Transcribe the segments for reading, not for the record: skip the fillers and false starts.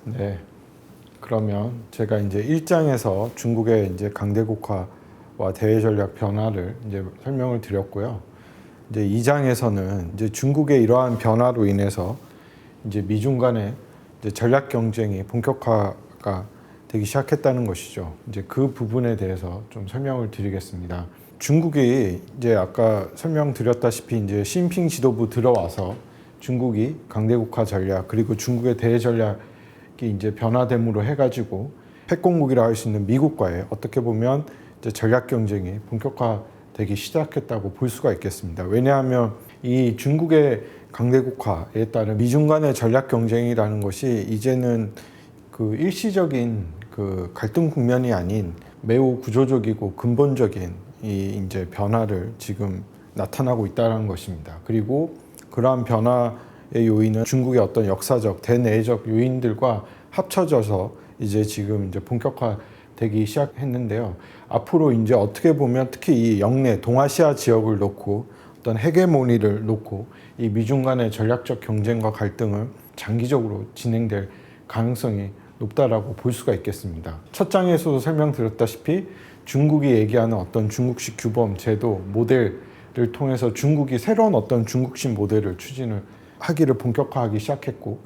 네. 그러면 제가 이제 1장에서 중국의 이제 강대국화와 대외 전략 변화를 이제 설명을 드렸고요. 이제 2장에서는 이제 중국의 이러한 변화로 인해서 이제 미중 간의 이제 전략 경쟁이 본격화가 되기 시작했다는 것이죠. 이제 그 부분에 대해서 좀 설명을 드리겠습니다. 중국이 이제 아까 설명드렸다시피 이제 시진핑 지도부 들어와서 중국이 강대국화 전략 그리고 중국의 대외 전략이 이제 변화됨으로 해가지고 핵공국이라 할 수 있는 미국과의 어떻게 보면 이제 전략 경쟁이 본격화되기 시작했다고 볼 수가 있겠습니다. 왜냐하면 이 중국의 강대국화에 따른 미중 간의 전략 경쟁이라는 것이 이제는 그 일시적인 그 갈등 국면이 아닌 매우 구조적이고 근본적인 이 이제 변화를 지금 나타나고 있다는 것입니다. 그리고 그러한 변화의 요인은 중국의 어떤 역사적 대내적 요인들과 합쳐져서 이제 지금 이제 본격화되기 시작했는데요. 앞으로 이제 어떻게 보면 특히 이 영내 동아시아 지역을 놓고 어떤 헤게모니를 놓고 이 미중 간의 전략적 경쟁과 갈등을 장기적으로 진행될 가능성이 높다라고 볼 수가 있겠습니다. 첫 장에서도 설명드렸다시피 중국이 얘기하는 어떤 중국식 규범, 제도, 모델을 통해서 중국이 새로운 어떤 중국식 모델을 추진을 하기를 본격화하기 시작했고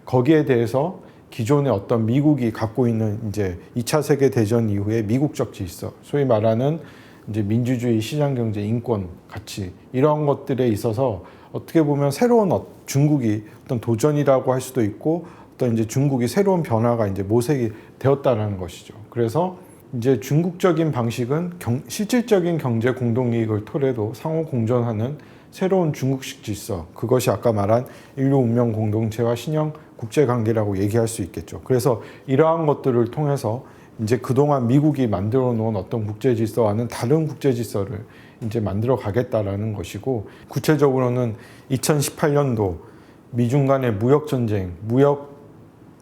거기에 대해서 기존의 어떤 미국이 갖고 있는 이제 2차 세계 대전 이후에 미국적 질서, 소위 말하는 이제 민주주의, 시장경제, 인권, 가치 이러한 것들에 있어서 어떻게 보면 새로운 중국이 어떤 도전이라고 할 수도 있고 어떤 이제 중국이 새로운 변화가 이제 모색이 되었다는 것이죠. 그래서 이제 중국적인 방식은 실질적인 경제 공동이익을 토대로 상호 공존하는 새로운 중국식 질서, 그것이 아까 말한 인류 운명 공동체와 신형 국제관계라고 얘기할 수 있겠죠. 그래서 이러한 것들을 통해서 이제 그동안 미국이 만들어 놓은 어떤 국제 질서와는 다른 국제 질서를 이제 만들어 가겠다라는 것이고, 구체적으로는 2018년도 미중 간의 무역 전쟁, 무역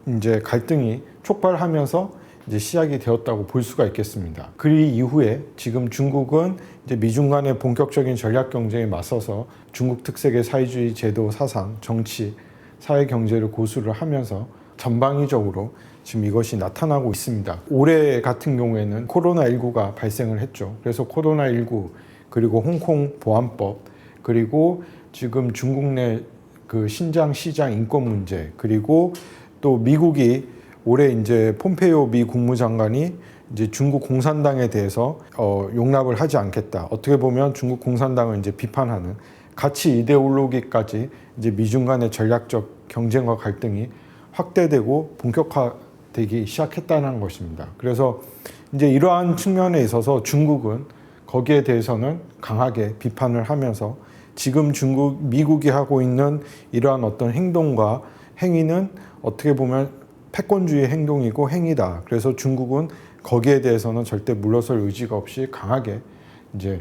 이제 갈등이 촉발하면서 이제 시작이 되었다고 볼 수가 있겠습니다. 그 이후에 지금 중국은 이제 미중 간의 본격적인 전략 경쟁에 맞서서 중국 특색의 사회주의 제도, 사상, 정치, 사회 경제를 고수를 하면서 전방위적으로 지금 이것이 나타나고 있습니다. 올해 같은 경우에는 코로나19가 발생을 했죠. 그래서 코로나19 그리고 홍콩 보안법 그리고 지금 중국 내 그 신장 시장 인권 문제 그리고 또 미국이 올해 이제 폼페이오 미 국무장관이 이제 중국 공산당에 대해서 용납을 하지 않겠다. 어떻게 보면 중국 공산당을 이제 비판하는 가치 이데올로기까지 이제 미중 간의 전략적 경쟁과 갈등이 확대되고 본격화되기 시작했다는 것입니다. 그래서 이제 이러한 측면에 있어서 중국은 거기에 대해서는 강하게 비판을 하면서 지금 미국이 하고 있는 이러한 어떤 행동과 행위는 어떻게 보면 패권주의 행동이고 행위다. 그래서 중국은 거기에 대해서는 절대 물러설 의지가 없이 강하게 이제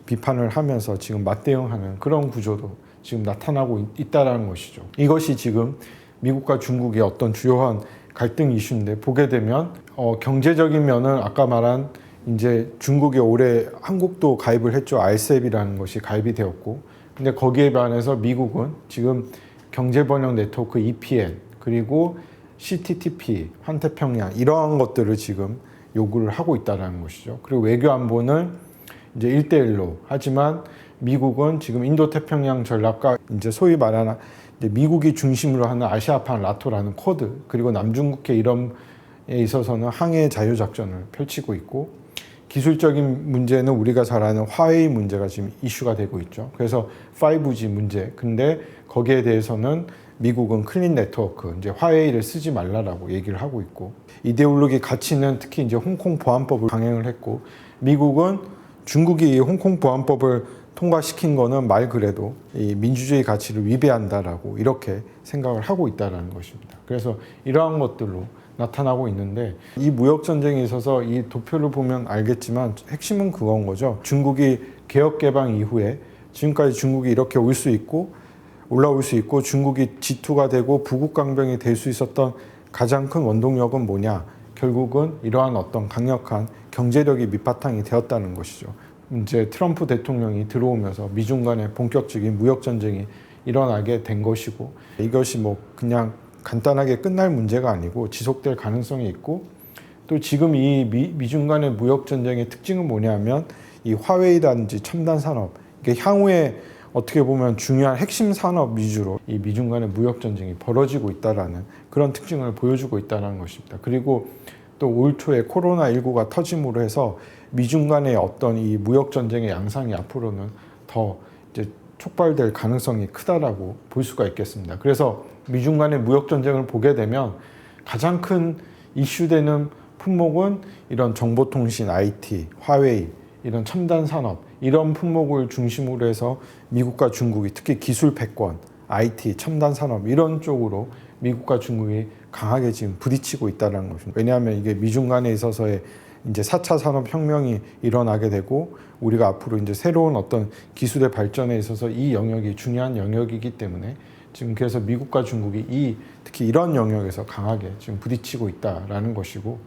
비판을 하면서 지금 맞대응하는 그런 구조도 지금 나타나고 있다라는 것이죠. 이것이 지금 미국과 중국의 어떤 주요한 갈등 이슈인데, 보게 되면 경제적인 면은 아까 말한 이제 중국이 올해 한국도 가입을 했죠. RCEP이라는 것이 가입이 되었고, 근데 거기에 반해서 미국은 지금 경제번영 네트워크 EPN 그리고 CTTP, 환태평양 이러한 것들을 지금 요구를 하고 있다는 것이죠. 그리고 외교안보는 이제 1대1로 하지만 미국은 지금 인도태평양 전략과 이제 소위 말하는 이제 미국이 중심으로 하는 아시아판 라토라는 코드 그리고 남중국해 이런에 있어서는 항해 자유작전을 펼치고 있고, 기술적인 문제는 우리가 잘 아는 화웨이 문제가 지금 이슈가 되고 있죠. 그래서 5G 문제. 근데 거기에 대해서는 미국은 클린 네트워크, 이제 화웨이를 쓰지 말라라고 얘기를 하고 있고, 이데올로기 가치는 특히 이제 홍콩 보안법을 강행을 했고, 미국은 중국이 이 홍콩 보안법을 통과시킨 거는 말 그래도 이 민주주의 가치를 위배한다라고 이렇게 생각을 하고 있다는 것입니다. 그래서 이러한 것들로 나타나고 있는데, 이 무역전쟁에 있어서 이 도표를 보면 알겠지만 핵심은 그건 거죠. 중국이 개혁개방 이후에 지금까지 중국이 이렇게 올라올 수 있고 중국이 G2가 되고 부국강병이 될 수 있었던 가장 큰 원동력은 뭐냐? 결국은 이러한 어떤 강력한 경제력이 밑바탕이 되었다는 것이죠. 이제 트럼프 대통령이 들어오면서 미중 간의 본격적인 무역전쟁이 일어나게 된 것이고, 이것이 뭐 그냥 간단하게 끝날 문제가 아니고 지속될 가능성이 있고, 또 지금 이 미중 간의 무역 전쟁의 특징은 뭐냐면 이 화웨이라든지 첨단 산업, 이게 향후에 어떻게 보면 중요한 핵심 산업 위주로 이 미중 간의 무역 전쟁이 벌어지고 있다라는 그런 특징을 보여주고 있다는 것입니다. 그리고 또 올 초에 코로나19가 터짐으로 해서 미중 간의 어떤 이 무역 전쟁의 양상이 앞으로는 더 이제 촉발될 가능성이 크다라고 볼 수가 있겠습니다. 그래서 미중 간의 무역 전쟁을 보게 되면 가장 큰 이슈되는 품목은 이런 정보통신, IT, 화웨이, 이런 첨단 산업, 이런 품목을 중심으로 해서 미국과 중국이 특히 기술 패권, IT, 첨단 산업 이런 쪽으로 미국과 중국이 강하게 지금 부딪히고 있다는 것입니다. 왜냐하면 이게 미중 간에 있어서의 이제 4차 산업혁명이 일어나게 되고 우리가 앞으로 이제 새로운 어떤 기술의 발전에 있어서 이 영역이 중요한 영역이기 때문에 지금 그래서 미국과 중국이 특히 이런 영역에서 강하게 지금 부딪히고 있다라는 것이고,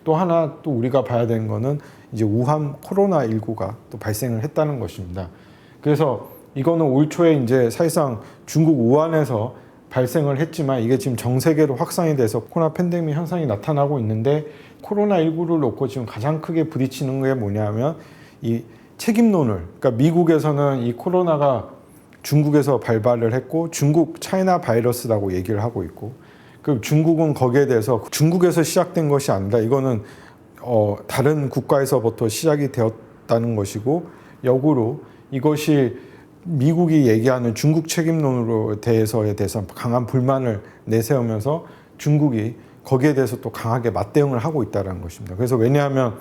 또 하나 또 우리가 봐야 되는 거는 이제 우한 코로나19가 또 발생을 했다는 것입니다. 그래서 이거는 올 초에 이제 사실상 중국 우한에서 발생을 했지만 이게 지금 전 세계로 확산이 돼서 코로나 팬데믹 현상이 나타나고 있는데, 코로나19를 놓고 지금 가장 크게 부딪히는 게 뭐냐면 이 책임론을, 그러니까 미국에서는 이 코로나가 중국에서 발발을 했고 중국 차이나 바이러스라고 얘기를 하고 있고, 그 중국은 거기에 대해서 중국에서 시작된 것이 아니라 이거는 다른 국가에서부터 시작이 되었다는 것이고, 역으로 이것이 미국이 얘기하는 중국 책임론으로 대해서 강한 불만을 내세우면서 중국이 거기에 대해서 또 강하게 맞대응을 하고 있다는 것입니다. 그래서 왜냐하면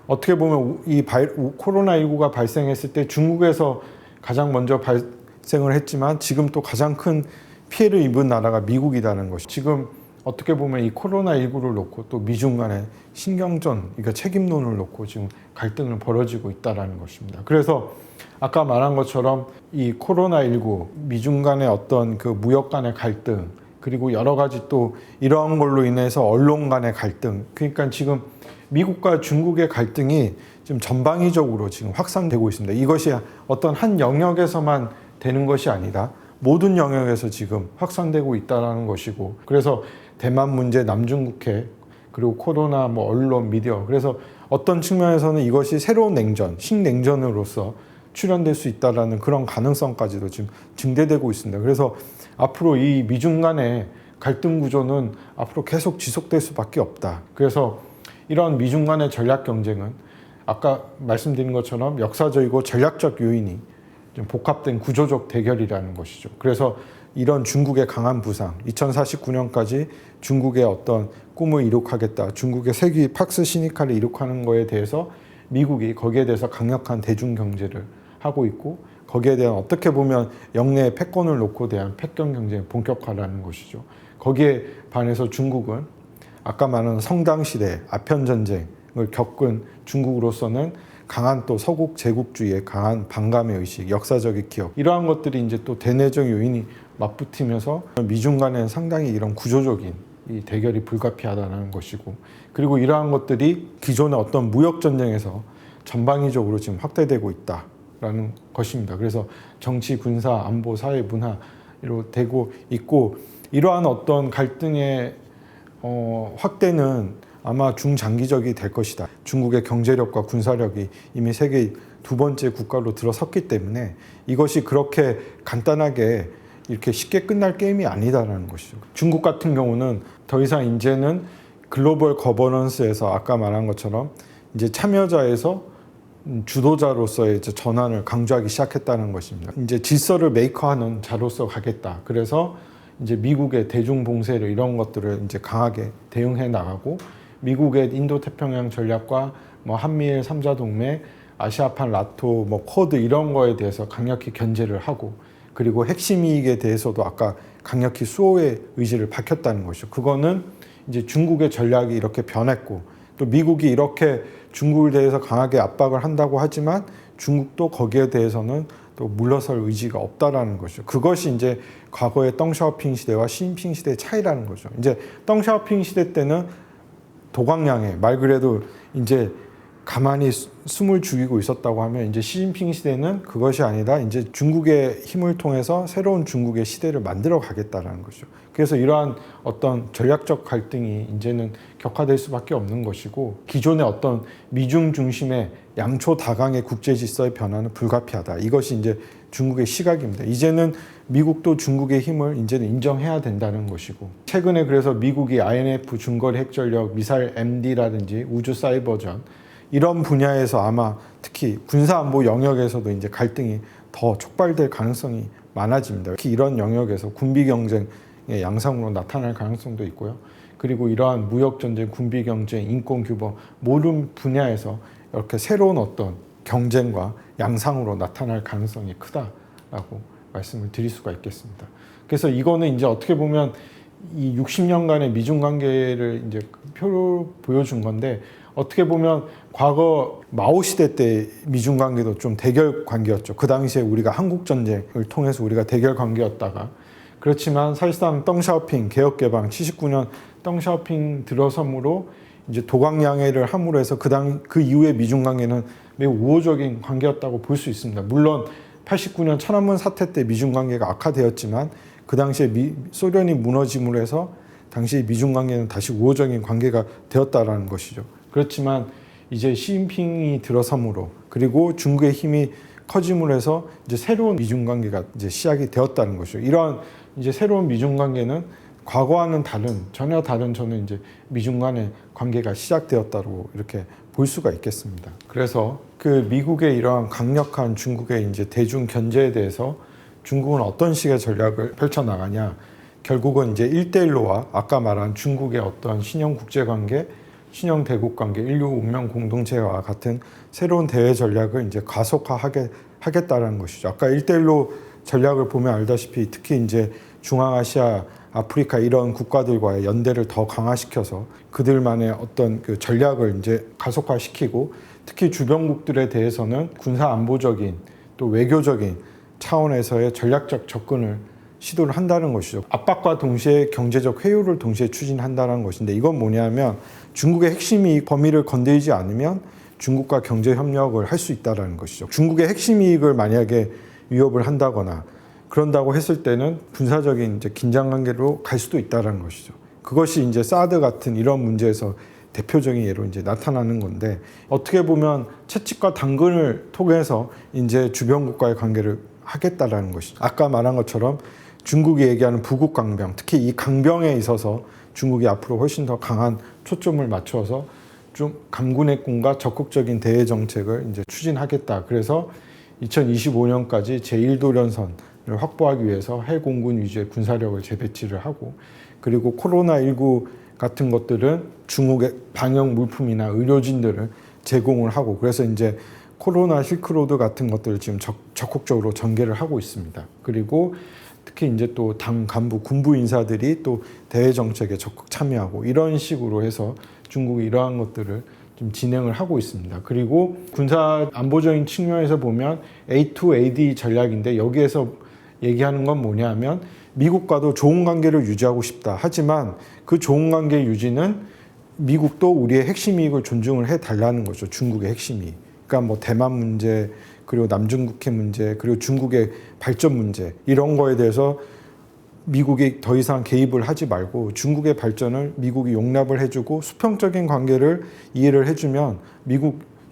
어떻게 보면 이 코로나19가 발생했을 때 중국에서 가장 먼저 발생을 했지만 지금 또 가장 큰 피해를 입은 나라가 미국이라는 것이, 지금 어떻게 보면 이 코로나19를 놓고 또 미중 간의 신경전, 그러니까 책임론을 놓고 지금 갈등을 벌어지고 있다는 것입니다. 그래서 아까 말한 것처럼 이 코로나19, 미중 간의 어떤 그 무역 간의 갈등, 그리고 여러 가지 또 이러한 걸로 인해서 언론 간의 갈등, 그러니까 지금 미국과 중국의 갈등이 지금 전방위적으로 지금 확산되고 있습니다. 이것이 어떤 한 영역에서만 되는 것이 아니라 모든 영역에서 지금 확산되고 있다는 것이고, 그래서 대만 문제, 남중국해, 그리고 코로나, 언론, 미디어, 그래서 어떤 측면에서는 이것이 새로운 냉전, 신냉전으로서 출현될 수 있다는 그런 가능성까지도 지금 증대되고 있습니다. 그래서 앞으로 이 미중 간의 갈등 구조는 앞으로 계속 지속될 수밖에 없다. 그래서 이런 미중 간의 전략 경쟁은 아까 말씀드린 것처럼 역사적이고 전략적 요인이 좀 복합된 구조적 대결이라는 것이죠. 그래서 이런 중국의 강한 부상, 2049년까지 중국의 어떤 꿈을 이룩하겠다, 중국의 세계 팍스 시니카를 이룩하는 거에 대해서 미국이 거기에 대해서 강력한 대중 경제를 하고 있고, 거기에 대한 어떻게 보면 영내의 패권을 놓고 대한 패권 경쟁의 본격화라는 것이죠. 거기에 반해서 중국은 아까 말한 성당시대, 아편전쟁을 겪은 중국으로서는 강한 또 서국 제국주의의 강한 반감의 의식, 역사적인 기억, 이러한 것들이 이제 또 대내적 요인이 맞붙으면서 미중 간에는 상당히 이런 구조적인 이 대결이 불가피하다는 것이고, 그리고 이러한 것들이 기존의 어떤 무역 전쟁에서 전방위적으로 지금 확대되고 있다라는 것입니다. 그래서 정치, 군사, 안보, 사회, 문화로 되고 있고, 이러한 어떤 갈등의 확대는 아마 중장기적이 될 것이다. 중국의 경제력과 군사력이 이미 세계 두 번째 국가로 들어섰기 때문에 이것이 그렇게 간단하게 이렇게 쉽게 끝날 게임이 아니다라는 것이죠. 중국 같은 경우는 더 이상 이제는 글로벌 거버넌스에서 아까 말한 것처럼 이제 참여자에서 주도자로서의 이제 전환을 강조하기 시작했다는 것입니다. 이제 질서를 메이커하는 자로서 가겠다. 그래서 이제 미국의 대중 봉쇄를 이런 것들을 이제 강하게 대응해 나가고, 미국의 인도태평양 전략과 한미일 3자 동맹, 아시아판, 라토, 쿼드 이런 거에 대해서 강력히 견제를 하고, 그리고 핵심 이익에 대해서도 아까 강력히 수호의 의지를 밝혔다는 것이죠. 그거는 이제 중국의 전략이 이렇게 변했고, 또 미국이 이렇게 중국에 대해서 강하게 압박을 한다고 하지만 중국도 거기에 대해서는 또 물러설 의지가 없다라는 것이죠. 그것이 이제 과거의 덩샤오핑 시대와 시진핑 시대의 차이라는 거죠. 이제 덩샤오핑 시대 때는 도광량에 말 그대로 이제 가만히 숨을 죽이고 있었다고 하면 이제 시진핑 시대는 그것이 아니라 이제 중국의 힘을 통해서 새로운 중국의 시대를 만들어 가겠다라는 거죠. 그래서 이러한 어떤 전략적 갈등이 이제는 격화될 수밖에 없는 것이고, 기존의 어떤 미중 중심의 양초 다강의 국제 질서의 변화는 불가피하다. 이것이 이제 중국의 시각입니다. 이제는 미국도 중국의 힘을 이제는 인정해야 된다는 것이고, 최근에 그래서 미국이 INF 중거리 핵전력, 미사일 MD라든지 우주 사이버전 이런 분야에서 아마 특히 군사안보 영역에서도 이제 갈등이 더 촉발될 가능성이 많아집니다. 특히 이런 영역에서 군비 경쟁의 양상으로 나타날 가능성도 있고요. 그리고 이러한 무역 전쟁, 군비 경쟁, 인권 규범 모든 분야에서 이렇게 새로운 어떤 경쟁과 양상으로 나타날 가능성이 크다라고 말씀을 드릴 수가 있겠습니다. 그래서 이거는 이제 어떻게 보면 이 60년간의 미중 관계를 이제 표로 보여준 건데, 어떻게 보면 과거 마오 시대 때 미중 관계도 좀 대결 관계였죠. 그 당시에 우리가 한국 전쟁을 통해서 우리가 대결 관계였다가, 그렇지만 사실상 덩샤오핑 개혁 개방 79년 덩샤오핑 들어섬으로 이제 도광양해를 함으로 해서 그 이후에 미중 관계는 매우 우호적인 관계였다고 볼 수 있습니다. 물론 89년 천안문 사태 때 미중 관계가 악화되었지만 그 당시에 소련이 무너짐으로 해서 당시 미중 관계는 다시 우호적인 관계가 되었다라는 것이죠. 그렇지만 이제 시진핑이 들어섬으로, 그리고 중국의 힘이 커짐으로 해서 이제 새로운 미중 관계가 이제 시작이 되었다는 것이죠. 이러한 이제 새로운 미중 관계는 과거와는 전혀 다른 저는 이제 미중 간의 관계가 시작되었다고 이렇게 볼 수가 있겠습니다. 그래서 그 미국의 이러한 강력한 중국의 이제 대중 견제에 대해서 중국은 어떤 식의 전략을 펼쳐 나가냐? 결국은 이제 1대1로와 아까 말한 중국의 어떤 신형 국제 관계, 신형 대국 관계, 인류 운명 공동체와 같은 새로운 대외 전략을 이제 가속화하겠다라는 것이죠. 아까 1대1로 전략을 보면 알다시피 특히 이제 중앙아시아, 아프리카 이런 국가들과의 연대를 더 강화시켜서 그들만의 어떤 그 전략을 이제 가속화시키고, 특히 주변국들에 대해서는 군사 안보적인 또 외교적인 차원에서의 전략적 접근을 시도를 한다는 것이죠. 압박과 동시에 경제적 회유를 동시에 추진한다는 것인데, 이건 뭐냐면 중국의 핵심 이익 범위를 건드리지 않으면 중국과 경제 협력을 할 수 있다는 것이죠. 중국의 핵심 이익을 만약에 위협을 한다거나 그런다고 했을 때는 군사적인 이제 긴장 관계로 갈 수도 있다는 것이죠. 그것이 이제 사드 같은 이런 문제에서 대표적인 예로 이제 나타나는 건데, 어떻게 보면 채찍과 당근을 통해서 이제 주변국과의 관계를 하겠다라는 것이죠. 아까 말한 것처럼 중국이 얘기하는 부국 강병, 특히 이 강병에 있어서 중국이 앞으로 훨씬 더 강한 초점을 맞춰서 좀 강군해군과 적극적인 대외 정책을 이제 추진하겠다. 그래서 2025년까지 제1도련선을 확보하기 위해서 해공군 위주의 군사력을 재배치를 하고, 그리고 코로나19 같은 것들은 중국의 방역 물품이나 의료진들을 제공을 하고, 그래서 이제 코로나 실크로드 같은 것들을 지금 적극적으로 전개를 하고 있습니다. 그리고 특히 이제 또 당 간부, 군부 인사들이 또 대외 정책에 적극 참여하고, 이런 식으로 해서 중국이 이러한 것들을 좀 진행을 하고 있습니다. 그리고 군사 안보적인 측면에서 보면 A2AD 전략인데, 여기에서 얘기하는 건 뭐냐면 미국과도 좋은 관계를 유지하고 싶다. 하지만 그 좋은 관계 유지는 미국도 우리의 핵심 이익을 존중을 해달라는 거죠. 중국의 핵심 이익. 그러니까 뭐 대만 문제, 그리고 남중국해 문제, 그리고 중국의 발전 문제, 이런 거에 대해서 미국이 더 이상 개입을 하지 말고 중국의 발전을 미국이 용납을 해주고 수평적인 관계를 이해를 해주면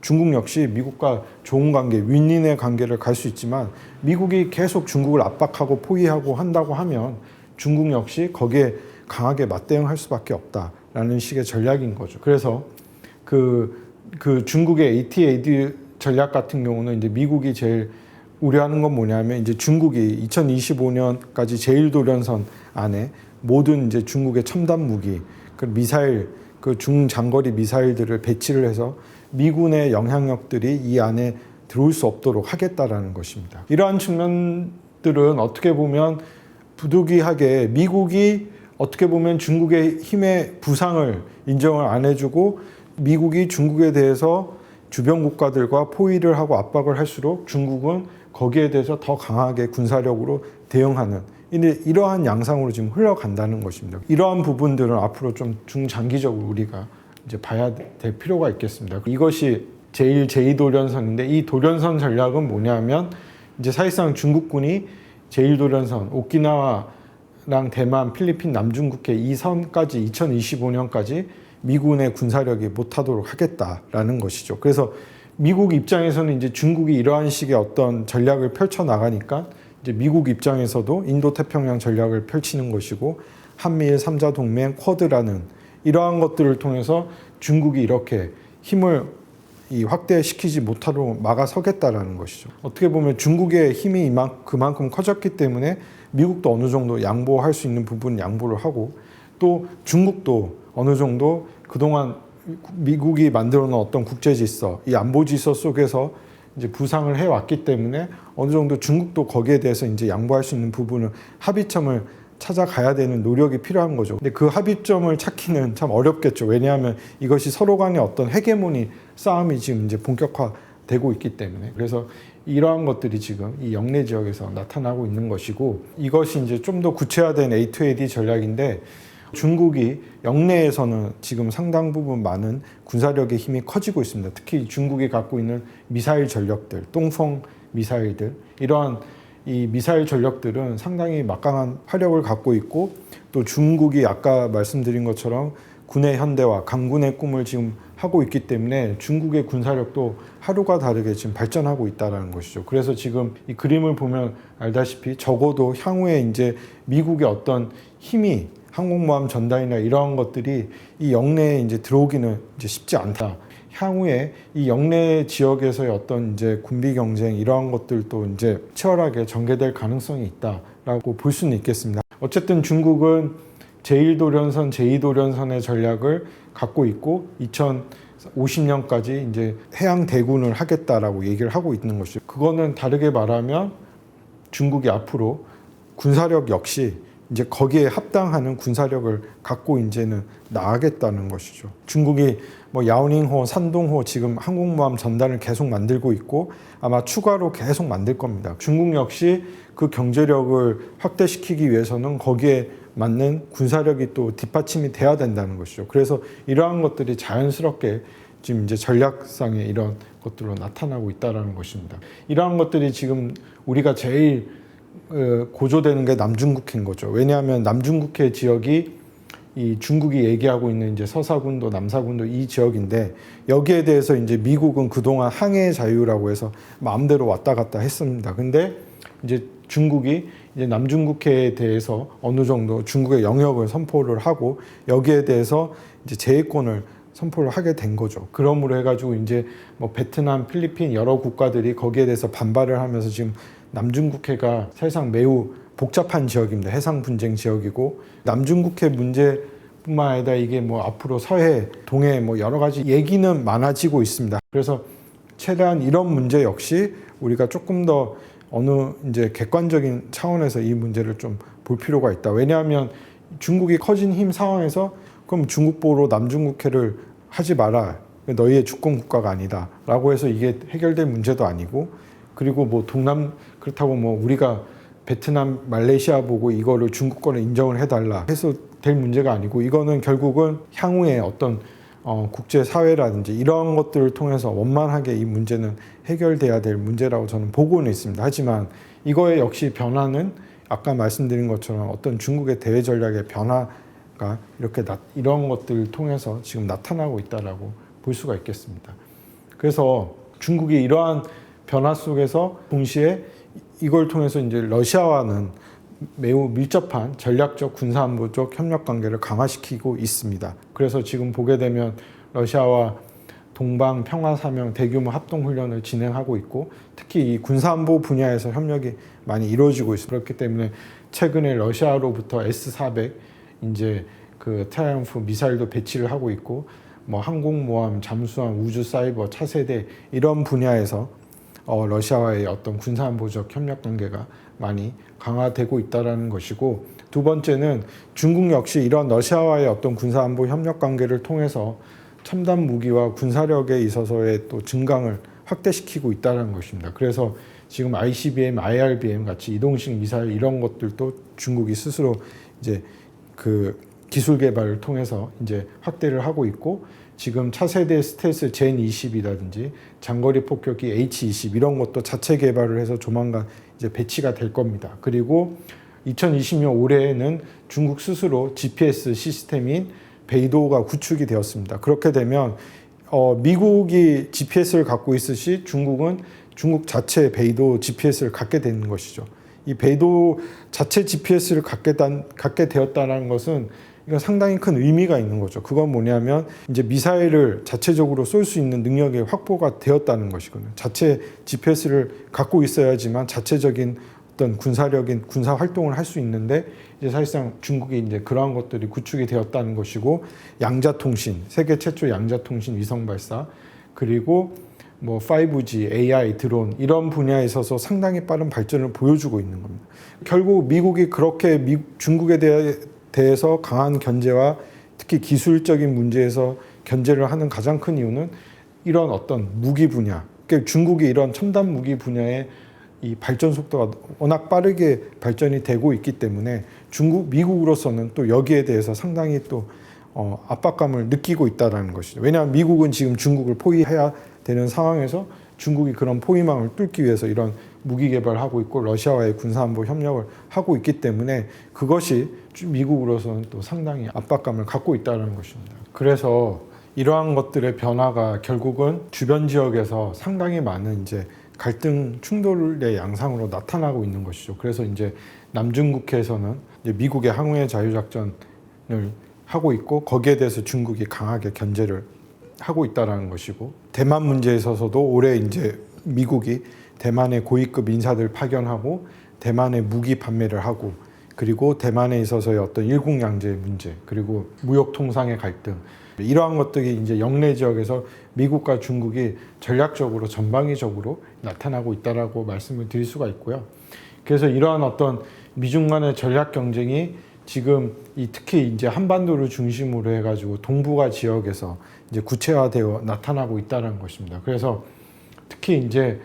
중국 역시 미국과 좋은 관계, 윈윈의 관계를 갈 수 있지만, 미국이 계속 중국을 압박하고 포위하고 한다고 하면 중국 역시 거기에 강하게 맞대응할 수밖에 없다라는 식의 전략인 거죠. 그래서 그 중국의 AT-AD 전략 같은 경우는 이제 미국이 제일 우려하는 건 뭐냐면, 이제 중국이 2025년까지 제1도련선 안에 모든 이제 중국의 첨단 무기, 그 미사일, 그 중장거리 미사일들을 배치를 해서 미군의 영향력들이 이 안에 들어올 수 없도록 하겠다라는 것입니다. 이러한 측면들은 어떻게 보면 부득이하게 미국이 어떻게 보면 중국의 힘의 부상을 인정을 안 해주고, 미국이 중국에 대해서 주변 국가들과 포위를 하고 압박을 할수록 중국은 거기에 대해서 더 강하게 군사력으로 대응하는, 이러한 양상으로 지금 흘러간다는 것입니다. 이러한 부분들은 앞으로 좀 중장기적으로 우리가 이제 봐야 될 필요가 있겠습니다. 이것이 제1, 제2도련선인데 이 도련선 전략은 뭐냐면 이제 사실상 중국군이 제1도련선 오키나와랑 대만, 필리핀, 남중국해 이 선까지 2025년까지 미군의 군사력이 못하도록 하겠다라는 것이죠. 그래서 미국 입장에서는 이제 중국이 이러한 식의 어떤 전략을 펼쳐 나가니까 이제 미국 입장에서도 인도 태평양 전략을 펼치는 것이고 한미일 3자 동맹 쿼드라는 이러한 것들을 통해서 중국이 이렇게 힘을 확대시키지 못하도록 막아서겠다라는 것이죠. 어떻게 보면 중국의 힘이 그만큼 커졌기 때문에 미국도 어느 정도 양보할 수 있는 부분 양보를 하고 또 중국도 어느 정도 그동안 미국이 만들어 놓은 어떤 국제 질서, 이 안보 질서 속에서 이제 부상을 해왔기 때문에 어느 정도 중국도 거기에 대해서 이제 양보할 수 있는 부분을 합의점을 찾아가야 되는 노력이 필요한 거죠. 근데 그 합의점을 찾기는 참 어렵겠죠. 왜냐하면 이것이 서로 간의 어떤 헤게모니 싸움이 지금 이제 본격화되고 있기 때문에. 그래서 이러한 것들이 지금 이 영내 지역에서 나타나고 있는 것이고 이것이 이제 좀 더 구체화된 A2AD 전략인데 중국이 영내에서는 지금 상당 부분 많은 군사력의 힘이 커지고 있습니다. 특히 중국이 갖고 있는 미사일 전력들, 똥펑 미사일들 이러한 이 미사일 전력들은 상당히 막강한 화력을 갖고 있고 또 중국이 아까 말씀드린 것처럼 군의 현대화, 강군의 꿈을 지금 하고 있기 때문에 중국의 군사력도 하루가 다르게 지금 발전하고 있다는 것이죠. 그래서 지금 이 그림을 보면 알다시피 적어도 향후에 이제 미국의 어떤 힘이 항공모함 전단이나 이러한 것들이 이 영내에 이제 들어오기는 이제 쉽지 않다. 향후에 이 영내 지역에서의 어떤 이제 군비 경쟁 이러한 것들도 이제 치열하게 전개될 가능성이 있다라고 볼 수는 있겠습니다. 어쨌든 중국은 제1도련선, 제2도련선의 전략을 갖고 있고 2050년까지 이제 해양 대군을 하겠다라고 얘기를 하고 있는 것이죠. 그거는 다르게 말하면 중국이 앞으로 군사력 역시 이제 거기에 합당하는 군사력을 갖고 이제는 나가겠다는 것이죠. 중국이 뭐 야오닝호, 산동호 지금 항공모함 전단을 계속 만들고 있고 아마 추가로 계속 만들 겁니다. 중국 역시 그 경제력을 확대시키기 위해서는 거기에 맞는 군사력이 또 뒷받침이 돼야 된다는 것이죠. 그래서 이러한 것들이 자연스럽게 지금 이제 전략상의 이런 것들로 나타나고 있다는 것입니다. 이러한 것들이 지금 우리가 제일 고조되는 게 남중국해인 거죠. 왜냐하면 남중국해 지역이 이 중국이 얘기하고 있는 이제 서사군도 남사군도 이 지역인데 여기에 대해서 이제 미국은 그동안 항해 자유라고 해서 마음대로 왔다 갔다 했습니다. 근데 이제 중국이 이제 남중국해에 대해서 어느 정도 중국의 영역을 선포를 하고 여기에 대해서 이제 제해권을 선포를 하게 된 거죠. 그러므로 해가지고 이제 뭐 베트남, 필리핀 여러 국가들이 거기에 대해서 반발을 하면서 지금 남중국해가 사실상 매우 복잡한 지역입니다. 해상 분쟁 지역이고 남중국해 문제뿐만 아니라 이게 뭐 앞으로 서해, 동해 뭐 여러 가지 얘기는 많아지고 있습니다. 그래서 최대한 이런 문제 역시 우리가 조금 더 어느 이제 객관적인 차원에서 이 문제를 좀 볼 필요가 있다. 왜냐하면 중국이 커진 힘 상황에서 그럼 중국 보로 남중국해를 하지 마라. 너희의 주권 국가가 아니다. 라고 해서 이게 해결될 문제도 아니고 그리고 뭐 동남 그렇다고 뭐 우리가 베트남, 말레이시아 보고 이거를 중국 거를 인정을 해달라 해서 될 문제가 아니고 이거는 결국은 향후에 어떤 국제사회라든지 이런 것들을 통해서 원만하게 이 문제는 해결돼야 될 문제라고 저는 보고는 있습니다. 하지만 이거의 역시 변화는 아까 말씀드린 것처럼 어떤 중국의 대외 전략의 변화가 이렇게 이런 것들을 통해서 지금 나타나고 있다라고 볼 수가 있겠습니다. 그래서 중국이 이러한 변화 속에서 동시에 이걸 통해서 이제 러시아와는 매우 밀접한 전략적 군사안보적 협력 관계를 강화시키고 있습니다. 그래서 지금 보게 되면 러시아와 동방 평화사명 대규모 합동훈련을 진행하고 있고 특히 이 군사안보 분야에서 협력이 많이 이루어지고 있습니다. 그렇기 때문에 최근에 러시아로부터 S-400 이제 그 트라이엄프 미사일도 배치를 하고 있고 뭐 항공모함, 잠수함, 우주 사이버, 차세대 이런 분야에서 러시아와의 어떤 군사안보적 협력 관계가 많이 강화되고 있다는 것이고 두 번째는 중국 역시 이런 러시아와의 어떤 군사안보 협력 관계를 통해서 첨단 무기와 군사력에 있어서의 또 증강을 확대시키고 있다는 것입니다. 그래서 지금 ICBM, IRBM 같이 이동식 미사일 이런 것들도 중국이 스스로 이제 그 기술 개발을 통해서 이제 확대를 하고 있고 지금 차세대 스텔스 젠 20이라든지 장거리 폭격기 H-20 이런 것도 자체 개발을 해서 조만간 이제 배치가 될 겁니다. 그리고 2020년 올해에는 중국 스스로 GPS 시스템인 베이도가 구축이 되었습니다. 그렇게 되면 미국이 GPS를 갖고 있으시 중국은 중국 자체 베이도 GPS를 갖게 되는 것이죠. 이 베이도 자체 GPS를 갖게 되었다는 것은 이건 상당히 큰 의미가 있는 거죠. 그건 뭐냐면 이제 미사일을 자체적으로 쏠 수 있는 능력이 확보가 되었다는 것이거든요. 자체 GPS를 갖고 있어야지만 자체적인 어떤 군사 활동을 할 수 있는데 이제 사실상 중국이 이제 그러한 것들이 구축이 되었다는 것이고 양자통신, 세계 최초 양자통신 위성 발사 그리고 뭐 5G, AI, 드론 이런 분야에 있어서 상당히 빠른 발전을 보여주고 있는 겁니다. 결국 미국이 그렇게 중국에 대해서 강한 견제와 특히 기술적인 문제에서 견제를 하는 가장 큰 이유는 이런 어떤 무기 분야, 그러니까 중국이 이런 첨단 무기 분야에 이 발전 속도가 워낙 빠르게 발전이 되고 있기 때문에 미국으로서는 또 여기에 대해서 상당히 또 압박감을 느끼고 있다는 것이죠. 왜냐하면 미국은 지금 중국을 포위해야 되는 상황에서 중국이 그런 포위망을 뚫기 위해서 이런 무기 개발을 하고 있고 러시아와의 군사안보 협력을 하고 있기 때문에 그것이 미국으로서는 또 상당히 압박감을 갖고 있다는 것입니다. 그래서 이러한 것들의 변화가 결국은 주변 지역에서 상당히 많은 이제 갈등 충돌의 양상으로 나타나고 있는 것이죠. 그래서 이제 남중국해에서는 이제 미국의 항해 자유작전을 하고 있고 거기에 대해서 중국이 강하게 견제를 하고 있다는 것이고 대만 문제에 있어서도 올해 이제 미국이 대만의 고위급 인사들 파견하고 대만에 무기 판매를 하고 그리고 대만에 있어서의 어떤 일국양제의 문제 그리고 무역 통상의 갈등 이러한 것들이 이제 영내 지역에서 미국과 중국이 전략적으로 전방위적으로 나타나고 있다라고 말씀을 드릴 수가 있고요. 그래서 이러한 어떤 미중 간의 전략 경쟁이 지금 특히 이제 한반도를 중심으로 해가지고 동북아 지역에서 이제 구체화되어 나타나고 있다는 것입니다. 그래서 특히 이제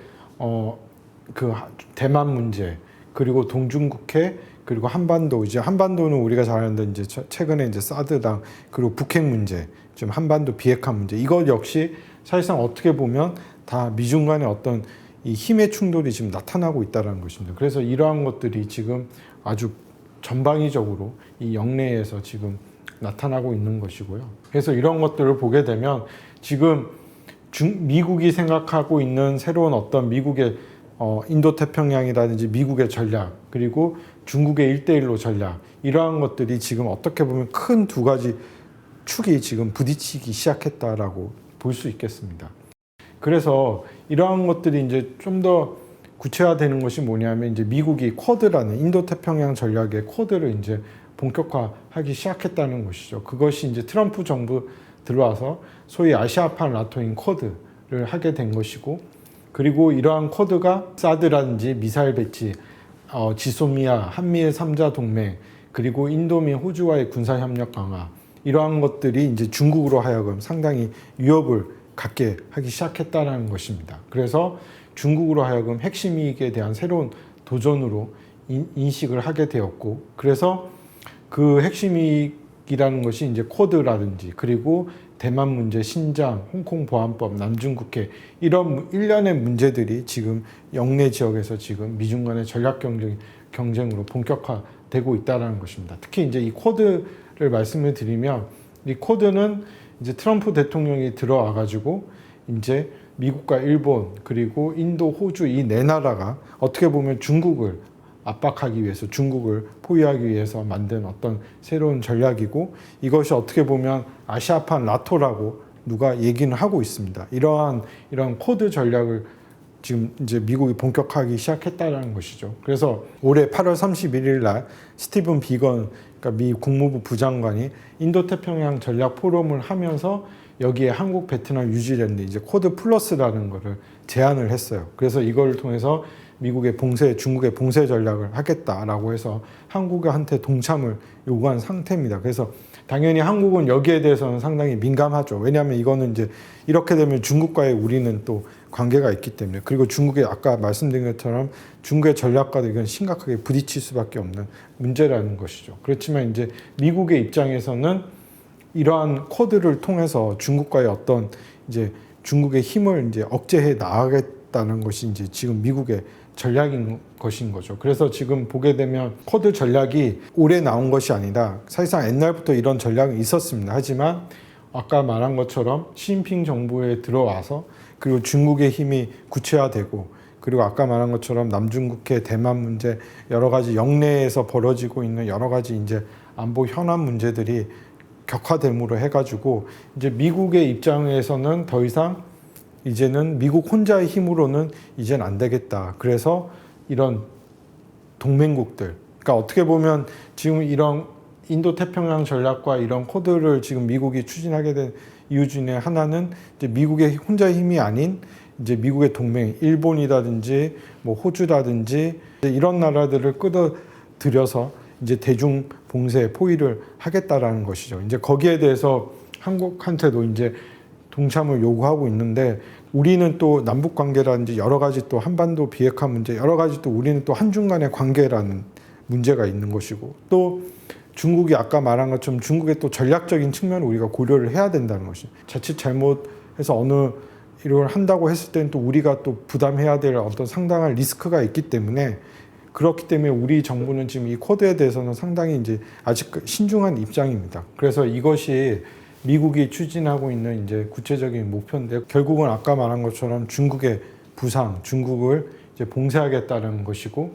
그 대만 문제 그리고 동중국해 그리고 한반도 이제 한반도는 우리가 잘 아는데 이제 최근에 이제 사드당 그리고 북핵 문제 지금 한반도 비핵화 문제 이것 역시 사실상 어떻게 보면 다 미중 간의 어떤 이 힘의 충돌이 지금 나타나고 있다는 것입니다. 그래서 이러한 것들이 지금 아주 전방위적으로 이 영내에서 지금 나타나고 있는 것이고요. 그래서 이런 것들을 보게 되면 지금 미국이 생각하고 있는 새로운 어떤 미국의 인도태평양이라든지 미국의 전략 그리고 중국의 1대1로 전략 이러한 것들이 지금 어떻게 보면 큰 두 가지 축이 지금 부딪히기 시작했다라고 볼 수 있겠습니다. 그래서 이러한 것들이 이제 좀 더 구체화되는 것이 뭐냐면 이제 미국이 쿼드라는 인도태평양 전략의 쿼드를 이제 본격화하기 시작했다는 것이죠. 그것이 이제 트럼프 정부 들어와서 소위 아시아판 나토인 쿼드를 하게 된 것이고 그리고 이러한 쿼드가 사드라든지 미사일 배치, 지소미아, 한미일 3자 동맹 그리고 인도 및 호주와의 군사협력 강화 이러한 것들이 이제 중국으로 하여금 상당히 위협을 갖게 하기 시작했다는 것입니다. 그래서 중국으로 하여금 핵심 이익에 대한 새로운 도전으로 인식을 하게 되었고 그래서 그 핵심 이익이라는 것이 이제 쿼드라든지 그리고 대만 문제, 신장, 홍콩 보안법, 남중국해 이런 일련의 문제들이 지금 영내 지역에서 지금 미중 간의 전략 경쟁으로 본격화되고 있다는 것입니다. 특히 이제 이 쿼드를 말씀을 드리면 이 쿼드는 이제 트럼프 대통령이 들어와 가지고 이제 미국과 일본 그리고 인도, 호주 이 네 나라가 어떻게 보면 중국을 압박하기 위해서 중국을 포위하기 위해서 만든 어떤 새로운 전략이고 이것이 어떻게 보면 아시아판 나토라고 누가 얘기는 하고 있습니다. 이러한 쿼드 전략을 지금 이제 미국이 본격화하기 시작했다는 것이죠. 그래서 올해 8월 31일 날 스티븐 비건 그러니까 미 국무부 부장관이 인도태평양 전략 포럼을 하면서 여기에 한국, 베트남, 뉴질랜드 이제 쿼드 플러스라는 거를 제안을 했어요. 그래서 이걸 통해서 미국의 중국의 봉쇄 전략을 하겠다라고 해서 한국한테 동참을 요구한 상태입니다. 그래서 당연히 한국은 여기에 대해서는 상당히 민감하죠. 왜냐하면 이거는 이제 이렇게 되면 중국과의 우리는 또 관계가 있기 때문에 그리고 중국의 아까 말씀드린 것처럼 중국의 전략과도 이건 심각하게 부딪힐 수밖에 없는 문제라는 것이죠. 그렇지만 이제 미국의 입장에서는 이러한 코드를 통해서 중국과의 어떤 이제 중국의 힘을 이제 억제해 나가겠다는 것이 이제 지금 미국의 전략인 것인 거죠. 그래서 지금 보게 되면 코드 전략이 올해 나온 것이 아니라 사실상 옛날부터 이런 전략이 있었습니다. 하지만 아까 말한 것처럼 시진핑 정부에 들어와서 그리고 중국의 힘이 구체화되고 그리고 아까 말한 것처럼 남중국해, 대만 문제 여러 가지 영내에서 벌어지고 있는 여러 가지 이제 안보 현안 문제들이 격화됨으로 해가지고 이제 미국의 입장에서는 더 이상 이제는 미국 혼자의 힘으로는 이제는 안 되겠다. 그래서 이런 동맹국들, 그러니까 어떻게 보면 지금 이런 인도 태평양 전략과 이런 코드를 지금 미국이 추진하게 된 이유 중에 하나는 이제 미국의 혼자의 힘이 아닌 이제 미국의 동맹, 일본이라든지 뭐 호주라든지 이런 나라들을 끌어들여서 이제 대중 봉쇄 포위를 하겠다라는 것이죠. 이제 거기에 대해서 한국한테도 이제 동참을 요구하고 있는데 우리는 또 남북 관계라든지 여러 가지 또 한반도 비핵화 문제 여러 가지 또 우리는 또 한중 간의 관계라는 문제가 있는 것이고 또 중국이 아까 말한 것처럼 중국의 또 전략적인 측면을 우리가 고려를 해야 된다는 것이죠. 자칫 잘못해서 어느 이걸 한다고 했을 때는 또 우리가 또 부담해야 될 어떤 상당한 리스크가 있기 때문에 그렇기 때문에 우리 정부는 지금 이 코드에 대해서는 상당히 이제 아직 신중한 입장입니다. 그래서 이것이 미국이 추진하고 있는 이제 구체적인 목표인데 결국은 아까 말한 것처럼 중국의 부상, 중국을 이제 봉쇄하겠다는 것이고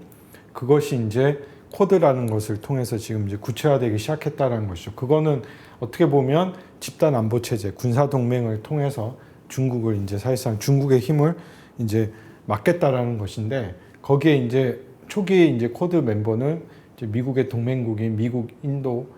그것이 이제 코드라는 것을 통해서 지금 이제 구체화되기 시작했다는 것이죠. 그거는 어떻게 보면 집단 안보 체제, 군사 동맹을 통해서 중국을 이제 사실상 중국의 힘을 이제 막겠다라는 것인데 거기에 이제 초기에 이제 코드 멤버는 이제 미국의 동맹국인 미국, 인도,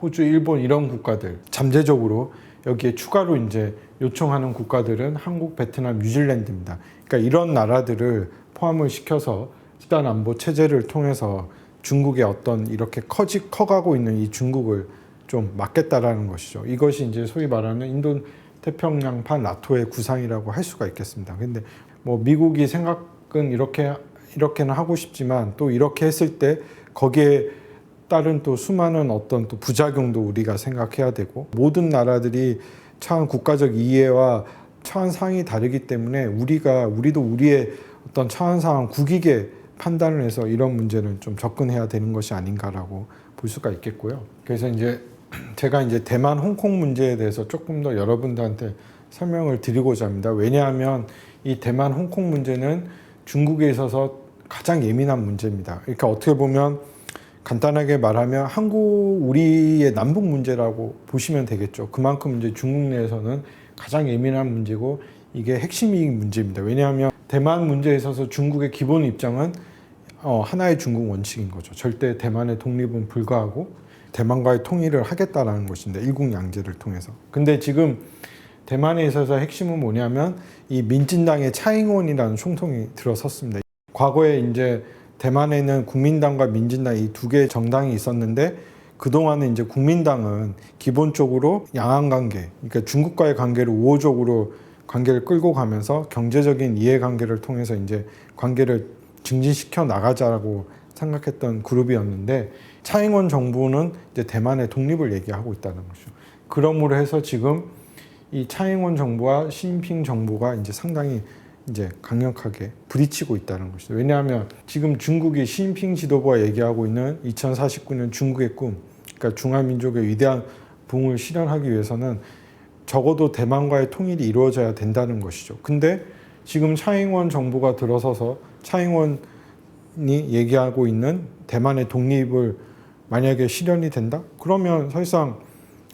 호주, 일본 이런 국가들 잠재적으로 여기에 추가로 이제 요청하는 국가들은 한국, 베트남, 뉴질랜드입니다. 그러니까 이런 나라들을 포함을 시켜서 집단 안보 체제를 통해서 중국의 어떤 이렇게 커가고 있는 이 중국을 좀 막겠다라는 것이죠. 이것이 이제 소위 말하는 인도 태평양판 나토의 구상이라고 할 수가 있겠습니다. 근데 뭐 미국이 생각은 이렇게는 하고 싶지만 또 이렇게 했을 때 거기에 따른 또 수많은 어떤 또 부작용도 우리가 생각해야 되고 모든 나라들이 차원 국가적 이해와 차원 상이 다르기 때문에 우리도 우리의 어떤 차원 상황 국익에 판단을 해서 이런 문제는 좀 접근해야 되는 것이 아닌가라고 볼 수가 있겠고요. 그래서 이제 제가 이제 대만, 홍콩 문제에 대해서 조금 더 여러분들한테 설명을 드리고자 합니다. 왜냐하면 이 대만, 홍콩 문제는 중국에 있어서 가장 예민한 문제입니다. 그러니까 어떻게 보면 간단하게 말하면 우리의 남북 문제라고 보시면 되겠죠. 그만큼 이제 중국 내에서는 가장 예민한 문제고 이게 핵심이 문제입니다. 왜냐하면 대만 문제에 있어서 중국의 기본 입장은 하나의 중국 원칙인 거죠. 절대 대만의 독립은 불가하고 대만과의 통일을 하겠다라는 것인데 일국양제를 통해서. 근데 지금 대만에 있어서 핵심은 뭐냐면 이 민진당의 차잉원이라는 총통이 들어섰습니다. 과거에 이제 대만에는 국민당과 민진당 이 두 개의 정당이 있었는데 그동안은 이제 국민당은 기본적으로 양안관계, 그러니까 중국과의 관계를 우호적으로 관계를 끌고 가면서 경제적인 이해관계를 통해서 이제 관계를 증진시켜 나가자라고 생각했던 그룹이었는데 차잉원 정부는 이제 대만의 독립을 얘기하고 있다는 거죠. 그러므로 해서 지금 이 차잉원 정부와 시진핑 정부가 이제 상당히 이제 강력하게 부딪히고 있다는 것이죠. 왜냐하면 지금 중국이 시진핑 지도부가 얘기하고 있는 2049년 중국의 꿈, 그러니까 중화민족의 위대한 부흥을 실현하기 위해서는 적어도 대만과의 통일이 이루어져야 된다는 것이죠. 근데 지금 차잉원 정부가 들어서서 차잉원이 얘기하고 있는 대만의 독립을 만약에 실현이 된다? 그러면 사실상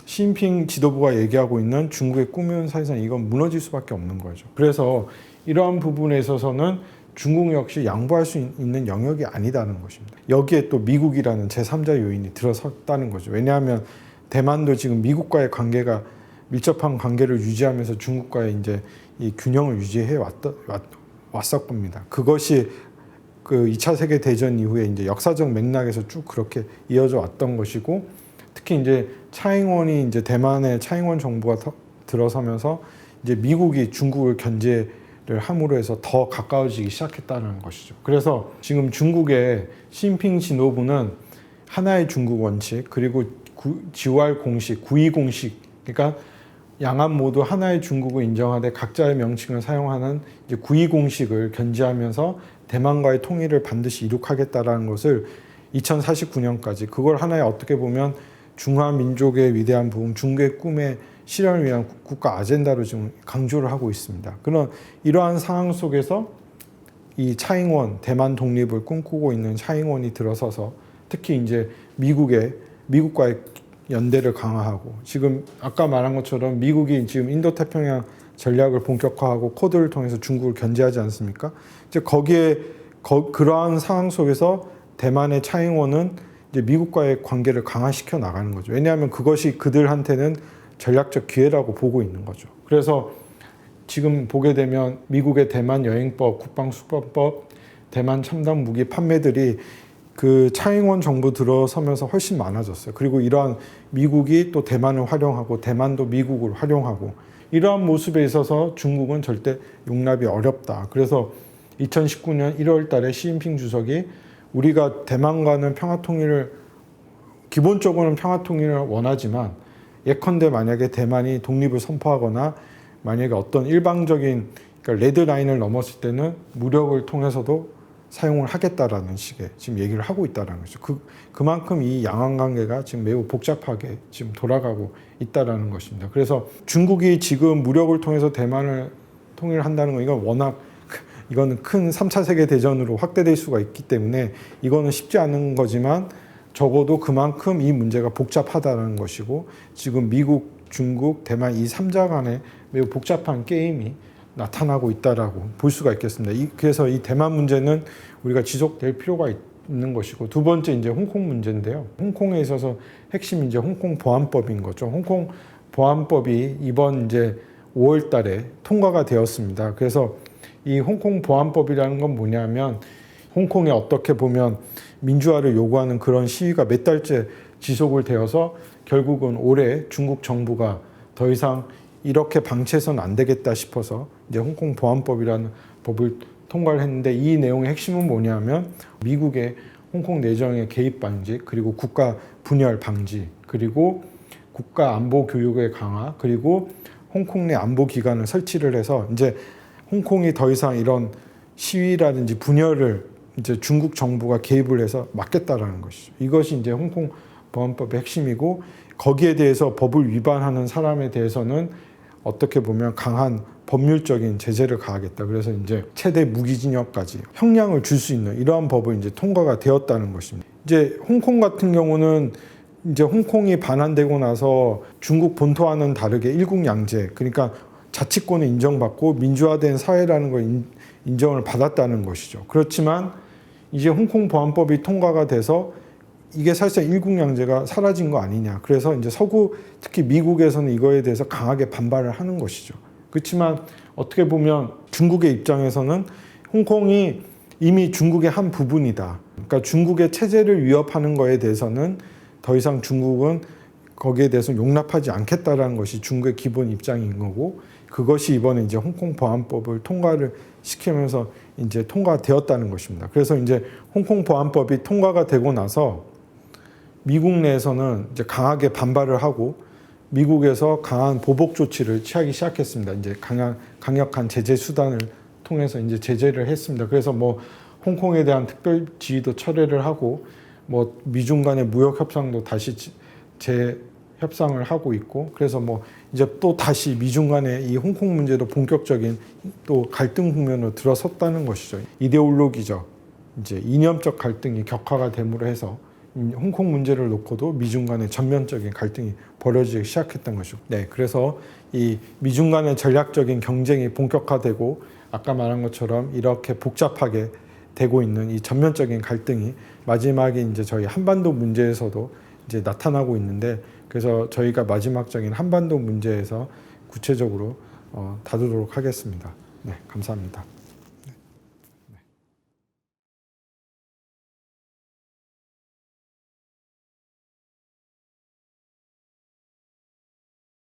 시진핑 지도부가 얘기하고 있는 중국의 꿈은 사실상 이건 무너질 수밖에 없는 거죠. 그래서 이러한 부분에 있어서는 중국 역시 양보할 수 있는 영역이 아니다는 것입니다. 여기에 또 미국이라는 제3자 요인이 들어섰다는 거죠. 왜냐하면 대만도 지금 미국과의 관계가 밀접한 관계를 유지하면서 중국과의 이제 이 균형을 유지해 왔을 겁니다. 그것이 그 2차 세계 대전 이후에 이제 역사적 맥락에서 쭉 그렇게 이어져 왔던 것이고 특히 이제 차잉원이 이제 대만의 차잉원 정부가 들어서면서 이제 미국이 중국을 견제를 함으로 해서 더 가까워지기 시작했다는 것이죠. 그래서 지금 중국의 시진핑 지도부는 하나의 중국 원칙 그리고 GOR 공식, 9.2 공식 그러니까 양안 모두 하나의 중국을 인정하되 각자의 명칭을 사용하는 이제 구이 공식을 견지하면서 대만과의 통일을 반드시 이룩하겠다라는 것을 2049년까지 그걸 하나의 어떻게 보면 중화 민족의 위대한 부흥, 중국의 꿈의 실현을 위한 국가 아젠다로 지금 강조를 하고 있습니다. 그런 이러한 상황 속에서 이 차잉원 대만 독립을 꿈꾸고 있는 차잉원이 들어서서 특히 이제 미국과의 연대를 강화하고 지금 아까 말한 것처럼 미국이 지금 인도태평양 전략을 본격화하고 코드를 통해서 중국을 견제하지 않습니까? 이제 그러한 상황 속에서 대만의 차잉원은 이제 미국과의 관계를 강화시켜 나가는 거죠. 왜냐하면 그것이 그들한테는 전략적 기회라고 보고 있는 거죠. 그래서 지금 보게 되면 미국의 대만 여행법, 국방수법법, 대만 첨단 무기 판매들이 그 차잉원 정부 들어서면서 훨씬 많아졌어요. 그리고 이러한 미국이 또 대만을 활용하고 대만도 미국을 활용하고 이러한 모습에 있어서 중국은 절대 용납이 어렵다. 그래서 2019년 1월 달에 시진핑 주석이 우리가 대만과는 평화통일을 기본적으로는 평화통일을 원하지만 예컨대 만약에 대만이 독립을 선포하거나 만약에 어떤 일방적인 그러니까 레드라인을 넘었을 때는 무력을 통해서도 사용을 하겠다라는 식의 지금 얘기를 하고 있다는 거죠. 그만큼 이 양안 관계가 지금 매우 복잡하게 지금 돌아가고 있다는 것입니다. 그래서 중국이 지금 무력을 통해서 대만을 통일한다는 건 이거는 큰 3차 세계대전으로 확대될 수가 있기 때문에 이거는 쉽지 않은 거지만 적어도 그만큼 이 문제가 복잡하다는 것이고 지금 미국, 중국, 대만 이 3자 간의 매우 복잡한 게임이 나타나고 있다라고 볼 수가 있겠습니다. 그래서 이 대만 문제는 우리가 지속될 필요가 있는 것이고 두 번째 이제 홍콩 문제인데요. 홍콩에 있어서 핵심이 이제 홍콩 보안법인 거죠. 홍콩 보안법이 이번 이제 5월 달에 통과가 되었습니다. 그래서 이 홍콩 보안법이라는 건 뭐냐면 홍콩에 어떻게 보면 민주화를 요구하는 그런 시위가 몇 달째 지속을 되어서 결국은 올해 중국 정부가 더 이상 이렇게 방치해서는 안 되겠다 싶어서 이제 홍콩 보안법이라는 법을 통과를 했는데 이 내용의 핵심은 뭐냐면 미국의 홍콩 내정의 개입 방지 그리고 국가 분열 방지 그리고 국가 안보 교육의 강화 그리고 홍콩 내 안보 기관을 설치를 해서 이제 홍콩이 더 이상 이런 시위라든지 분열을 이제 중국 정부가 개입을 해서 막겠다라는 것이죠. 이것이 이제 홍콩 보안법의 핵심이고 거기에 대해서 법을 위반하는 사람에 대해서는 어떻게 보면 강한 법률적인 제재를 가하겠다. 그래서 이제 최대 무기징역까지 형량을 줄 수 있는 이러한 법을 이제 통과가 되었다는 것입니다. 이제 홍콩 같은 경우는 이제 홍콩이 반환되고 나서 중국 본토와는 다르게 일국양제 그러니까 자치권을 인정받고 민주화된 사회라는 걸 인정을 받았다는 것이죠. 그렇지만 이제 홍콩 보안법이 통과가 돼서 이게 사실상 일국양제가 사라진 거 아니냐. 그래서 이제 서구 특히 미국에서는 이거에 대해서 강하게 반발을 하는 것이죠. 그렇지만 어떻게 보면 중국의 입장에서는 홍콩이 이미 중국의 한 부분이다. 그러니까 중국의 체제를 위협하는 거에 대해서는 더 이상 중국은 거기에 대해서 용납하지 않겠다라는 것이 중국의 기본 입장인 거고 그것이 이번에 이제 홍콩 보안법을 통과를 시키면서 이제 통과되었다는 것입니다. 그래서 이제 홍콩 보안법이 통과가 되고 나서 미국 내에서는 이제 강하게 반발을 하고 미국에서 강한 보복 조치를 취하기 시작했습니다. 이제 강력한 제재 수단을 통해서 이제 제재를 했습니다. 그래서 뭐 홍콩에 대한 특별 지위도 철회를 하고 뭐 미중 간의 무역 협상도 다시 재협상을 하고 있고 그래서 뭐 이제 또 다시 미중 간의 이 홍콩 문제도 본격적인 또 갈등 국면으로 들어섰다는 것이죠. 이데올로기적 이제 이념적 갈등이 격화가 됨으로 해서 홍콩 문제를 놓고도 미중 간의 전면적인 갈등이 벌어지기 시작했던 것이고, 네, 그래서 이 미중 간의 전략적인 경쟁이 본격화되고 아까 말한 것처럼 이렇게 복잡하게 되고 있는 이 전면적인 갈등이 마지막에 이제 저희 한반도 문제에서도 이제 나타나고 있는데, 그래서 저희가 마지막적인 한반도 문제에서 구체적으로 다루도록 하겠습니다. 네, 감사합니다.